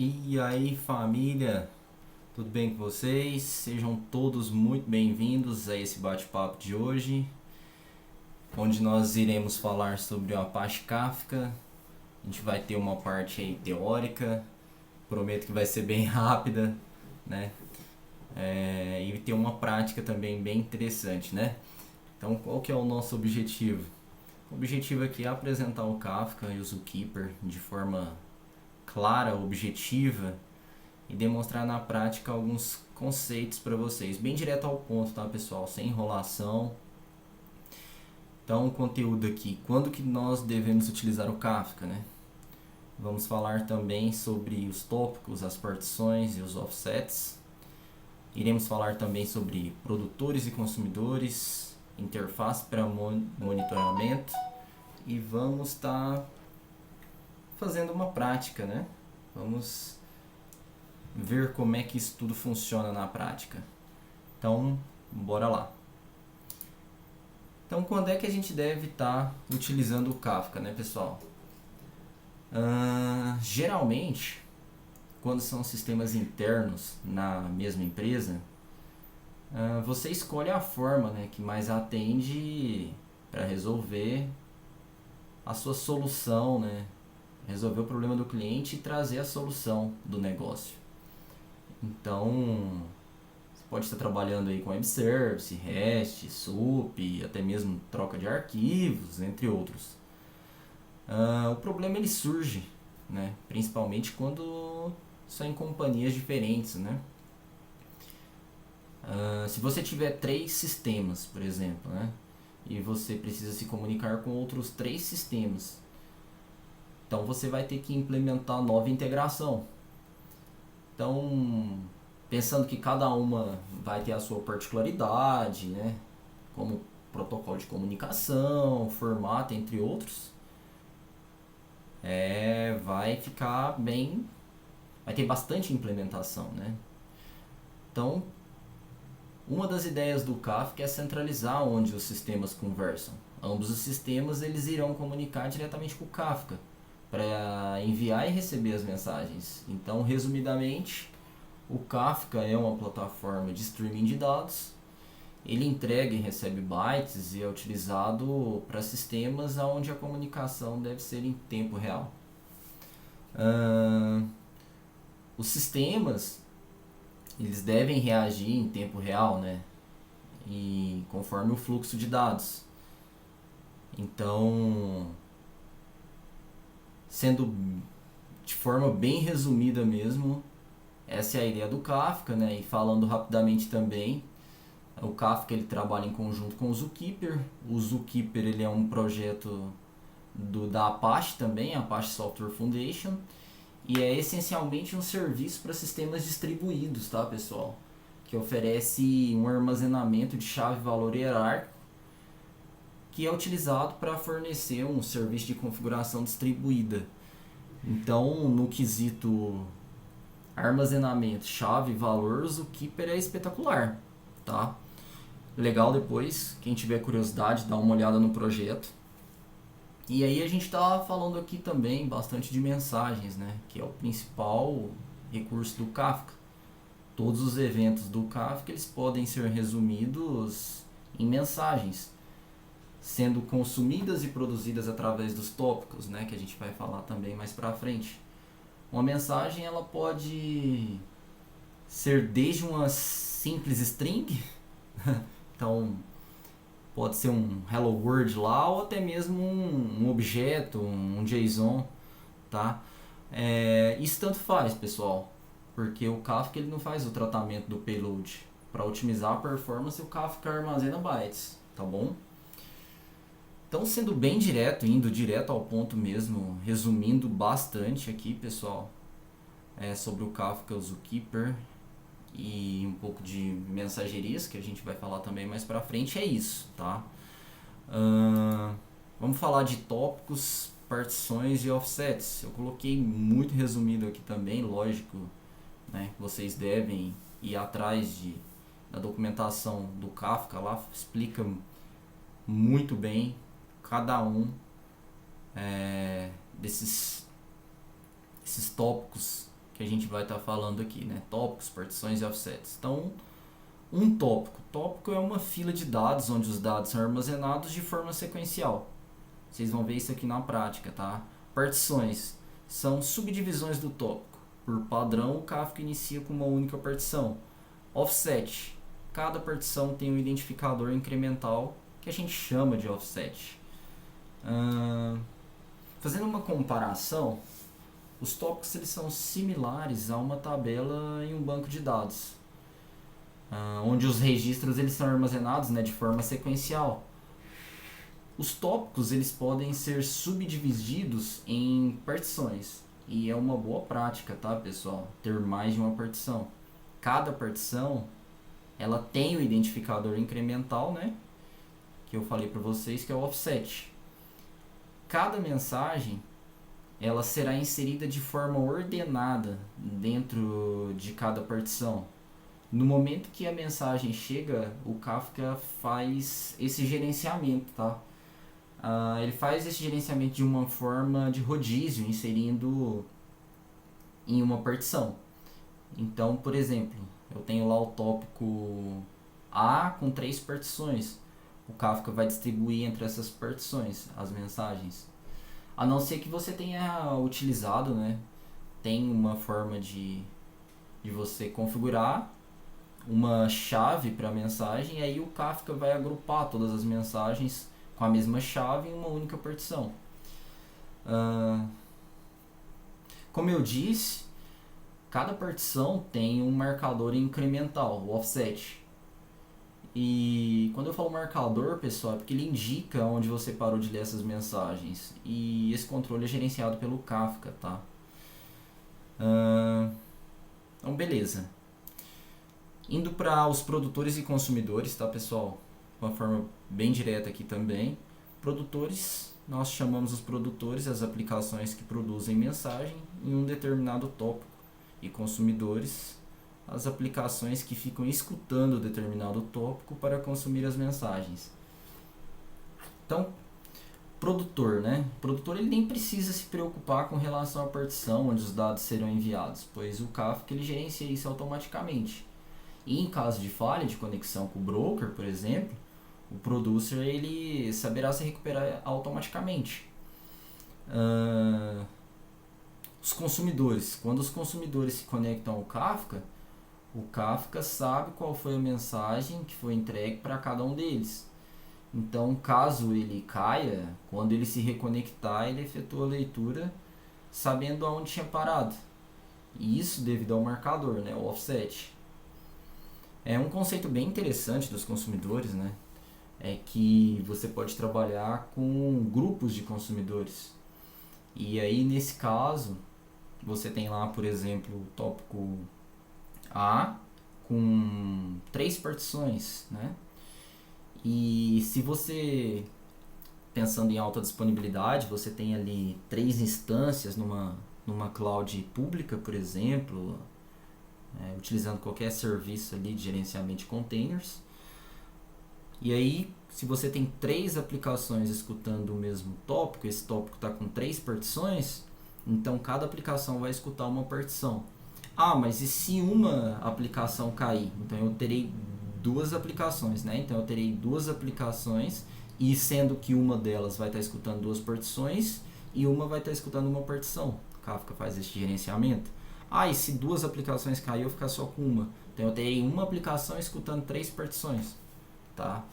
E aí, família, tudo bem com vocês? Sejam todos muito bem-vindos a esse bate-papo de hoje, onde nós iremos falar sobre o Apache Kafka. A gente vai ter uma parte aí teórica, prometo que vai ser bem rápida, né? E ter uma prática também bem interessante, né? Então, qual que é o nosso objetivo? O objetivo aqui é apresentar o Kafka e o Zookeeper de forma clara, objetiva, e demonstrar na prática alguns conceitos para vocês, bem direto ao ponto, tá, pessoal? Sem enrolação. Então, o conteúdo aqui, quando que nós devemos utilizar o Kafka, né? Vamos falar também sobre os tópicos, as partições e os offsets. Iremos falar também sobre produtores e consumidores, interface para monitoramento e vamos estar fazendo uma prática, né? Vamos ver como é que isso tudo funciona na prática. Então, bora lá. Então, quando é que a gente deve estar utilizando o Kafka, né, pessoal? Geralmente, quando são sistemas internos na mesma empresa, você escolhe a forma, né, que mais atende para resolver a sua solução, né? Resolver o problema do cliente e trazer a solução do negócio. Então, pode estar trabalhando aí com web service, REST, SOAP, até mesmo troca de arquivos, entre outros. O problema ele surge, né? Principalmente quando são em companhias diferentes, né? Se você tiver 3 sistemas, por exemplo, né? E você precisa se comunicar com outros 3 sistemas, então você vai ter que implementar nova integração. Então, pensando que cada uma vai ter a sua particularidade, né? Como protocolo de comunicação, formato, entre outros, vai ficar bem, vai ter bastante implementação, né? Então, uma das ideias do Kafka é centralizar onde os sistemas conversam. Ambos os sistemas eles irão comunicar diretamente com o Kafka para enviar e receber as mensagens. Então, resumidamente, o Kafka é uma plataforma de streaming de dados. Ele entrega e recebe bytes e é utilizado para sistemas onde a comunicação deve ser em tempo real. Os sistemas eles devem reagir em tempo real, né? E conforme o fluxo de dados. Então, sendo de forma bem resumida mesmo, essa é a ideia do Kafka, né? E falando rapidamente também, o Kafka ele trabalha em conjunto com o Zookeeper. O Zookeeper ele é um projeto da Apache também, Apache Software Foundation, e é essencialmente um serviço para sistemas distribuídos, tá, pessoal? Que oferece um armazenamento de chave-valor hierárquico que é utilizado para fornecer um serviço de configuração distribuída. Então, no quesito armazenamento, chave, valor, o Zookeeper é espetacular, tá? Legal depois, quem tiver curiosidade, dá uma olhada no projeto. E aí a gente está falando aqui também bastante de mensagens, né? Que é o principal recurso do Kafka. Todos os eventos do Kafka eles podem ser resumidos em mensagens, sendo consumidas e produzidas através dos tópicos, né? Que a gente vai falar também mais pra frente. Uma mensagem ela pode ser desde uma simples string, então pode ser um hello world lá ou até mesmo um objeto, um JSON, tá? Isso tanto faz, pessoal, porque o Kafka ele não faz o tratamento do payload. Para otimizar a performance, o Kafka armazena bytes, tá bom? Então, sendo bem direto, indo direto ao ponto mesmo, resumindo bastante aqui, pessoal, sobre o Kafka, o Zookeeper e um pouco de mensagerias, que a gente vai falar também mais pra frente, é isso, tá? Vamos falar de tópicos, partições e offsets. Eu coloquei muito resumido aqui também, lógico, né? Vocês devem ir atrás da documentação do Kafka lá, explica muito bem cada um desses tópicos que a gente vai estar falando aqui, né? Tópicos, partições e offsets. Então, um tópico. Tópico é uma fila de dados onde os dados são armazenados de forma sequencial. Vocês vão ver isso aqui na prática, tá? Partições são subdivisões do tópico. Por padrão, o Kafka inicia com uma única partição. Offset. Cada partição tem um identificador incremental que a gente chama de offset. Fazendo uma comparação, os tópicos eles são similares a uma tabela em um banco de dados, onde os registros eles são armazenados, né, de forma sequencial. Os tópicos eles podem ser subdivididos em partições. E é uma boa prática, tá, pessoal? Ter mais de uma partição. Cada partição, ela tem o identificador incremental, né? Que eu falei para vocês, que é o offset. Cada mensagem, ela será inserida de forma ordenada dentro de cada partição. No momento que a mensagem chega, o Kafka faz esse gerenciamento, tá? Ele faz esse gerenciamento de uma forma de rodízio, inserindo em uma partição. Então, por exemplo, eu tenho lá o tópico A com 3 partições. O Kafka vai distribuir entre essas partições as mensagens. A não ser que você tenha utilizado, né? Tem uma forma de você configurar uma chave para a mensagem, e aí o Kafka vai agrupar todas as mensagens com a mesma chave em uma única partição. Como eu disse, cada partição tem um marcador incremental, o offset. E quando eu falo marcador, pessoal, é porque ele indica onde você parou de ler essas mensagens. E esse controle é gerenciado pelo Kafka, tá? Então, beleza. Indo para os produtores e consumidores, tá, pessoal? De uma forma bem direta aqui também. Produtores, nós chamamos os produtores as aplicações que produzem mensagem em um determinado tópico. E consumidores, as aplicações que ficam escutando determinado tópico para consumir as mensagens. Então, produtor, né? O produtor ele nem precisa se preocupar com relação à partição onde os dados serão enviados, pois o Kafka ele gerencia isso automaticamente. E em caso de falha de conexão com o broker, por exemplo, o producer ele saberá se recuperar automaticamente. Os consumidores, quando os consumidores se conectam ao Kafka, o Kafka sabe qual foi a mensagem que foi entregue para cada um deles. Então, caso ele caia, quando ele se reconectar, ele efetua a leitura sabendo aonde tinha parado. E isso devido ao marcador, né, o offset. É um conceito bem interessante dos consumidores, né? É que você pode trabalhar com grupos de consumidores. E aí, nesse caso, você tem lá, por exemplo, o tópico A com 3 partições, né? E se você, pensando em alta disponibilidade, você tem ali 3 instâncias numa cloud pública, por exemplo, utilizando qualquer serviço ali de gerenciamento de containers. E aí, se você tem 3 aplicações escutando o mesmo tópico, esse tópico está com 3 partições, então cada aplicação vai escutar uma partição. Mas e se uma aplicação cair? Então eu terei 2 aplicações, né? Então eu terei 2 aplicações, e sendo que uma delas vai estar escutando 2 partições e uma vai estar escutando uma partição. O Kafka faz esse gerenciamento. E se 2 aplicações cair, eu vou ficar só com uma. Então eu terei uma aplicação escutando 3 partições. Tá?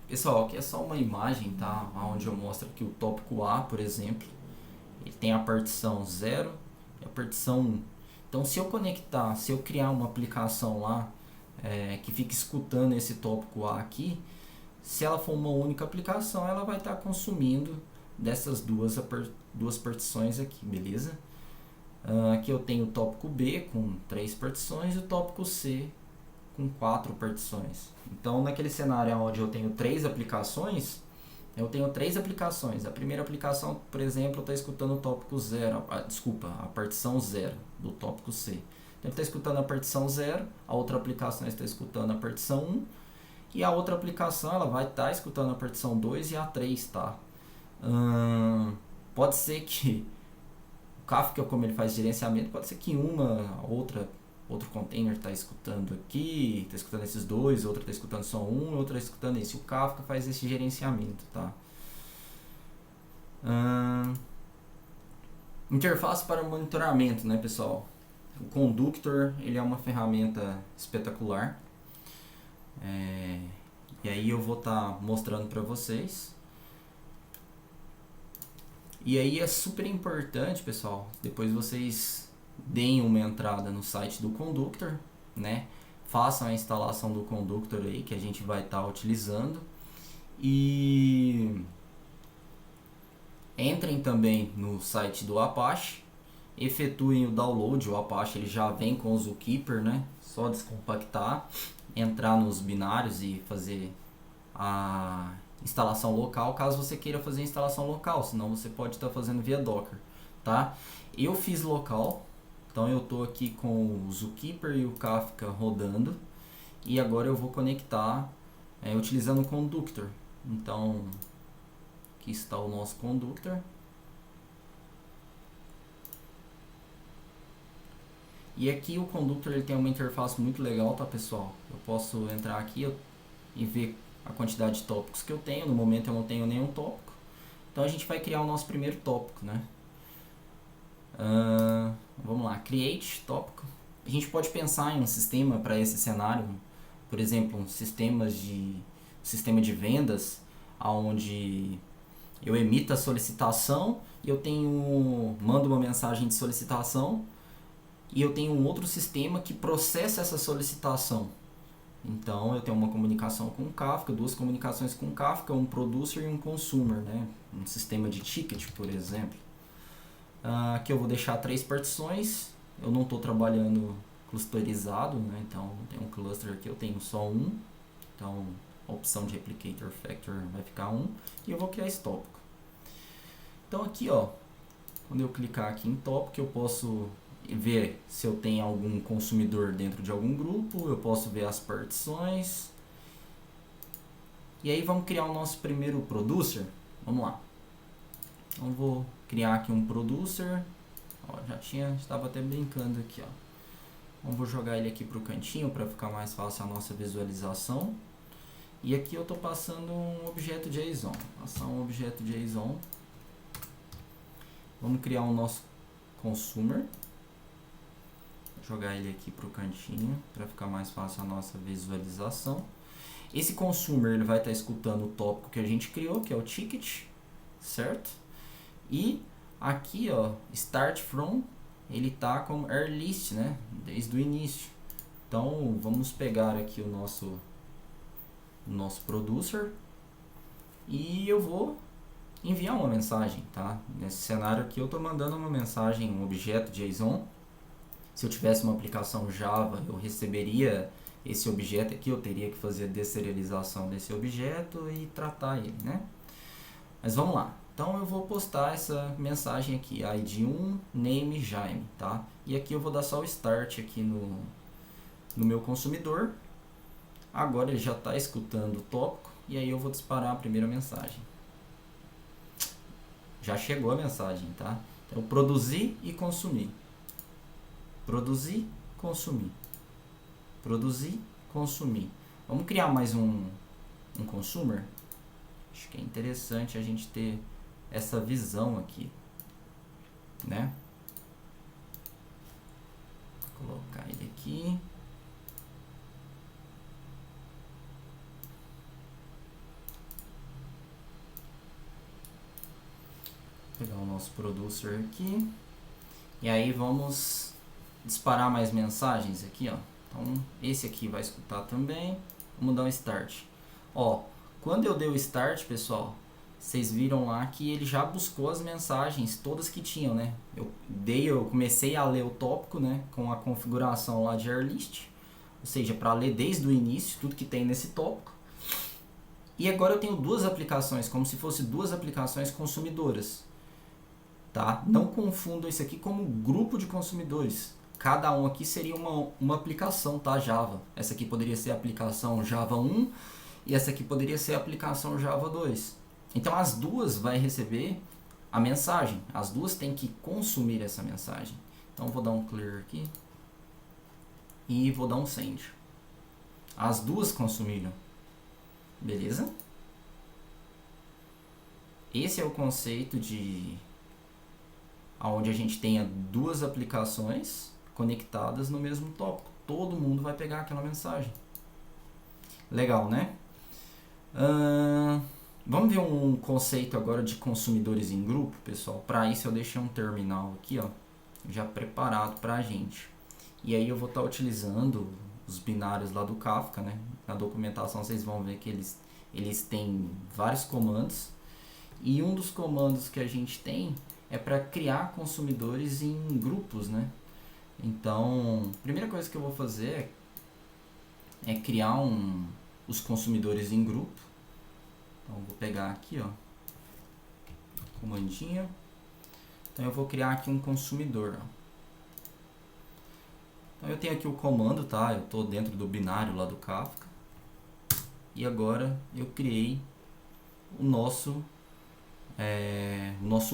Pessoal, aqui é só uma imagem, tá? Onde eu mostro que o tópico A, por exemplo, ele tem a partição 0 e a partição 1. Então, se eu criar uma aplicação lá que fique escutando esse tópico A aqui, se ela for uma única aplicação, ela vai estar consumindo dessas duas partições aqui, beleza? Aqui eu tenho o tópico B com 3 partições e o tópico C com 4 partições. Então, naquele cenário onde eu tenho 3 aplicações, eu tenho 3 aplicações. A primeira aplicação, por exemplo, está escutando o tópico 0, a partição 0 do tópico C. Então, ele está escutando a partição 0, a outra aplicação está escutando a partição 1, e a outra aplicação ela vai estar escutando a partição 2 e a 3, tá? Pode ser que o Kafka, como ele faz gerenciamento, pode ser que outro container está escutando aqui, está escutando esses dois, outro está escutando só um, outro está escutando esse. O Kafka faz esse gerenciamento, tá? Interface para monitoramento, né, pessoal? O Conductor, ele é uma ferramenta espetacular. E aí eu vou estar mostrando para vocês. E aí é super importante, pessoal, depois vocês deem uma entrada no site do Conductor, né? Façam a instalação do Conductor aí que a gente vai estar utilizando. E entrem também no site do Apache, efetuem o download. O Apache ele já vem com o Zookeeper, né? Só descompactar, entrar nos binários e fazer a instalação local, caso você queira fazer a instalação local, senão você pode estar fazendo via Docker, tá? Eu fiz local, então eu estou aqui com o Zookeeper e o Kafka rodando, e agora eu vou conectar utilizando o Conductor. Então aqui está o nosso Conductor. E aqui o Conductor ele tem uma interface muito legal, tá, pessoal? Eu posso entrar aqui e ver a quantidade de tópicos que eu tenho. No momento eu não tenho nenhum tópico. Então a gente vai criar o nosso primeiro tópico, né? Vamos lá, create tópico. A gente pode pensar em um sistema para esse cenário. Por exemplo, um sistema de vendas, onde eu emito a solicitação e eu mando uma mensagem de solicitação e eu tenho um outro sistema que processa essa solicitação. Então eu tenho uma comunicação com o Kafka, duas comunicações com o Kafka, um producer e um consumer, né? Um sistema de ticket, por exemplo. Aqui eu vou deixar 3 partições. Eu não estou trabalhando clusterizado, né? Então tem um cluster aqui, eu tenho só um. Então a opção de replicator factor vai ficar 1 e eu vou criar esse tópico. Então aqui, ó, quando eu clicar aqui em tópico, eu posso ver se eu tenho algum consumidor dentro de algum grupo, eu posso ver as partições. E aí vamos criar o nosso primeiro producer. Vamos lá. Então vou criar aqui um producer. Ó, estava até brincando aqui, ó. Então vou jogar ele aqui para o cantinho para ficar mais fácil a nossa visualização. E aqui eu estou passando um objeto JSON. Passar um objeto JSON. Vamos criar o nosso consumer. Jogar ele aqui para o cantinho para ficar mais fácil a nossa visualização. Esse consumer ele vai estar escutando o tópico que a gente criou, que é o ticket, certo? E aqui, ó, start from, ele tá como air list, né? Desde o início. Então vamos pegar aqui o nosso producer e eu vou enviar uma mensagem, tá? Nesse cenário aqui eu estou mandando uma mensagem, um objeto JSON. Se eu tivesse uma aplicação Java, eu receberia esse objeto aqui, eu teria que fazer a deserialização desse objeto e tratar ele, né? Mas vamos lá. Então eu vou postar essa mensagem aqui, id1 name Jaime, tá? E aqui eu vou dar só o start aqui no meu consumidor. Agora ele já está escutando o tópico e aí eu vou disparar a primeira mensagem. Já chegou a mensagem, tá? Então produzir e consumir. Produzir, consumir. Produzir, consumir. Vamos criar mais um consumer? Acho que é interessante a gente ter essa visão aqui, né? Vou colocar ele aqui. Vou pegar o nosso producer aqui. E aí vamos disparar mais mensagens aqui, ó. Então esse aqui vai escutar também. Vamos dar um start. Ó, quando eu dei o start, pessoal, vocês viram lá que ele já buscou as mensagens todas que tinham, né? Eu comecei a ler o tópico, né, com a configuração lá de airlist, ou seja, para ler desde o início tudo que tem nesse tópico. E agora eu tenho duas aplicações, como se fossem duas aplicações consumidoras, tá? Não confundam isso aqui como grupo de consumidores. Cada um aqui seria uma aplicação, tá? Java. Essa aqui poderia ser a aplicação Java 1 e essa aqui poderia ser a aplicação Java 2. Então as duas vai receber a mensagem. As duas têm que consumir essa mensagem. Então vou dar um clear aqui e vou dar um send. As duas consumiram. Beleza? Esse é o conceito de onde a gente tenha duas aplicações conectadas no mesmo tópico. Todo mundo vai pegar aquela mensagem. Legal, né? Vamos ver um conceito agora de consumidores em grupo, pessoal. Para isso eu deixei um terminal aqui, ó, já preparado para a gente. E aí eu vou estar utilizando os binários lá do Kafka, né? Na documentação vocês vão ver que eles têm vários comandos. E um dos comandos que a gente tem é para criar consumidores em grupos, né? Então, a primeira coisa que eu vou fazer é criar os consumidores em grupo. Então, eu vou pegar aqui, ó, comandinho. Então, eu vou criar aqui um consumidor, ó. Então, eu tenho aqui o comando, tá? Eu estou dentro do binário lá do Kafka. E agora eu criei o nosso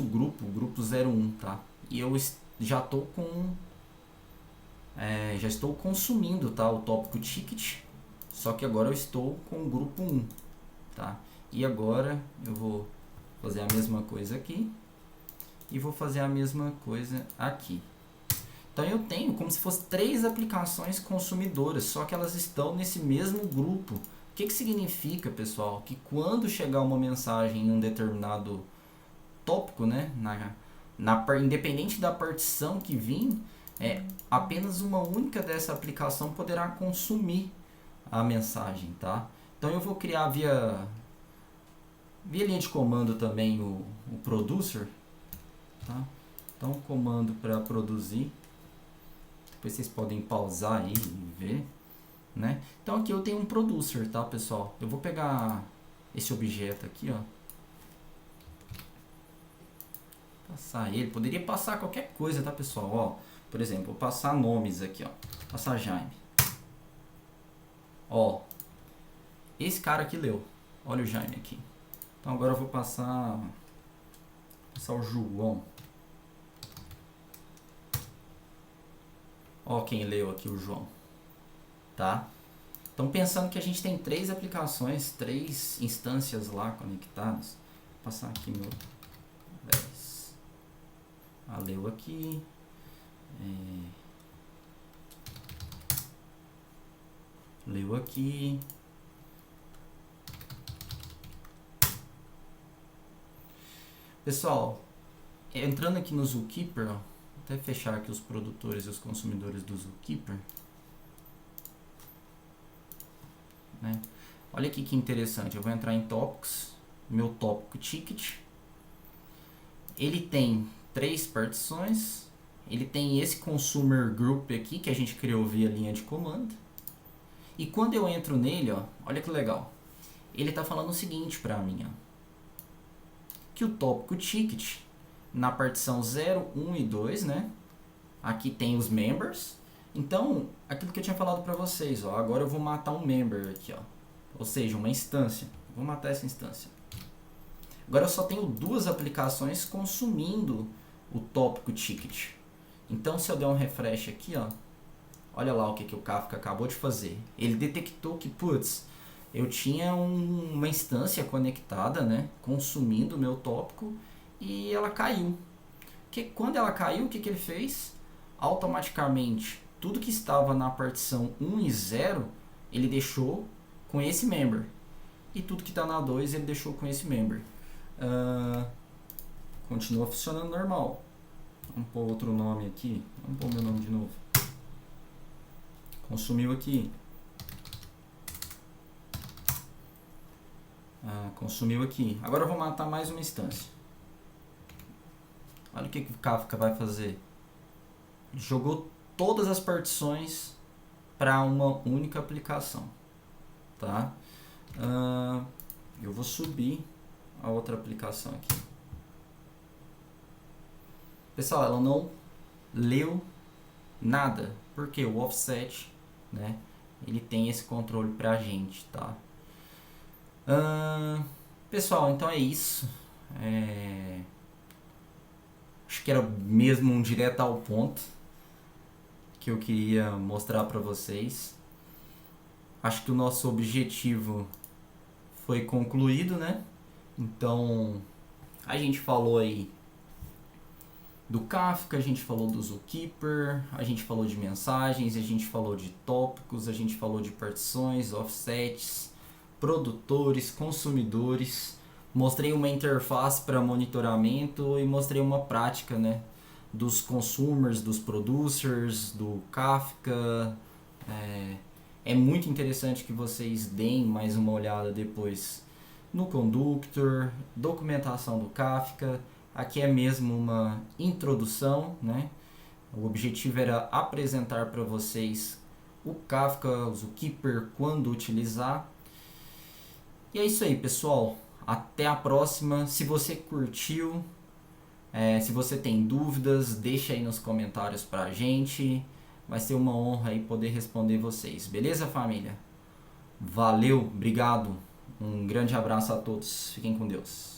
grupo, o grupo 01, tá? E eu já estou já estou consumindo, tá, o tópico ticket, só que agora eu estou com o grupo 1, tá? E agora eu vou fazer a mesma coisa aqui e vou fazer a mesma coisa aqui. Então eu tenho como se fosse 3 aplicações consumidoras, só que elas estão nesse mesmo grupo. O que significa, pessoal? Que quando chegar uma mensagem em um determinado tópico, né, independente da partição que vir, apenas uma única dessa aplicação poderá consumir a mensagem, tá? Então eu vou criar via linha de comando também o producer, tá? Então comando para produzir, depois vocês podem pausar aí e ver, né? Então aqui eu tenho um producer, tá, pessoal? Eu vou pegar esse objeto aqui, ó, passar ele, poderia passar qualquer coisa, tá, pessoal? Ó, por exemplo, vou passar nomes aqui, ó, passar Jaime. Ó, esse cara aqui leu, olha o Jaime aqui. Então agora eu vou passar o João. Ó quem leu aqui, o João, tá? Então pensando que a gente tem 3 aplicações, 3 instâncias lá conectadas, vou passar aqui meu 10. Leu aqui. Leu aqui. Pessoal, entrando aqui no Zookeeper, ó, vou até fechar aqui os produtores e os consumidores do Zookeeper, né? Olha aqui que interessante, eu vou entrar em Topics, meu tópico Ticket. Ele tem 3 partições, ele tem esse Consumer Group aqui, que a gente criou via linha de comando. E quando eu entro nele, ó, olha que legal, ele está falando o seguinte para mim, ó, que o tópico Ticket, na partição 0, 1 e 2, né, aqui tem os members. Então, aquilo que eu tinha falado para vocês, ó, agora eu vou matar um member aqui, ó, ou seja, uma instância. Vou matar essa instância. Agora eu só tenho 2 aplicações consumindo o tópico Ticket. Então, se eu der um refresh aqui, ó, olha lá o que o Kafka acabou de fazer. Ele detectou que, putz, eu tinha uma instância conectada, né, consumindo o meu tópico, e ela caiu. Quando ela caiu, o que ele fez? Automaticamente, tudo que estava na partição 1 e 0, ele deixou com esse member. E tudo que está na 2, ele deixou com esse member. Continua funcionando normal. Vamos pôr outro nome aqui. Vamos pôr meu nome de novo. Consumiu aqui. Consumiu aqui. Agora eu vou matar mais uma instância. Olha o que o Kafka vai fazer. Ele jogou todas as partições para uma única aplicação, tá? Eu vou subir a outra aplicação aqui. Pessoal, ela não leu nada, porque o offset, né, ele tem esse controle pra gente, tá? Pessoal, então é isso. Acho que era mesmo um direto ao ponto que eu queria mostrar para vocês. Acho que o nosso objetivo foi concluído, né? Então, a gente falou aí do Kafka, a gente falou do Zookeeper, a gente falou de mensagens, a gente falou de tópicos, a gente falou de partições, offsets, produtores, consumidores. Mostrei uma interface para monitoramento e mostrei uma prática, né, dos consumers, dos producers, do Kafka. É muito interessante que vocês deem mais uma olhada depois no Conductor, documentação do Kafka. Aqui é mesmo uma introdução, né? O objetivo era apresentar para vocês o Kafka, o Zookeeper, quando utilizar. E é isso aí, pessoal. Até a próxima. Se você curtiu, se você tem dúvidas, deixa aí nos comentários pra gente. Vai ser uma honra aí poder responder vocês. Beleza, família? Valeu, obrigado. Um grande abraço a todos. Fiquem com Deus.